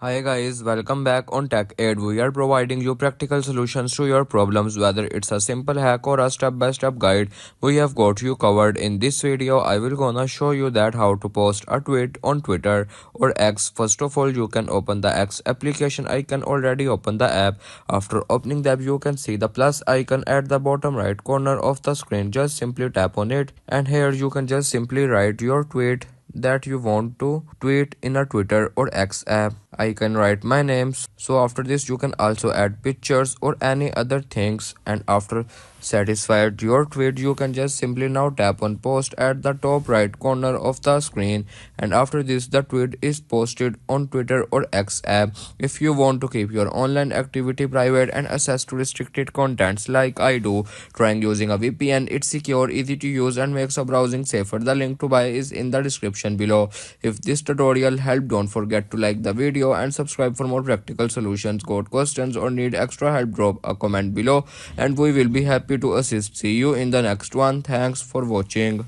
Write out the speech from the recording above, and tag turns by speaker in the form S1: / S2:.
S1: Hi guys, welcome back on Tech Aid. We are providing you practical solutions to your problems, whether it's a simple hack or a step-by-step guide. We have got you covered. In this video, I will gonna show you that how to post a tweet on Twitter or X. First of all, you can open the X application. I can already open the app. After opening the app, you can see the plus icon at the bottom right corner of the screen. Just simply tap on it, and here you can just simply write your tweet that you want to tweet in a Twitter or X app. I can write my names. So after this you can also add pictures or any other things, and after satisfied your tweet you can just simply now tap on post at the top right corner of the screen, and after this the tweet is posted on Twitter or X app. If you want to keep your online activity private and access to restricted contents like I do, trying using a VPN, it's secure, easy to use and makes a browsing safer. The link to buy is in the description below. If this tutorial helped, don't forget to like the video and subscribe for more practical solutions. Got questions or need extra help, drop a comment below and we will be happy to assist. See you in the next one. Thanks for watching.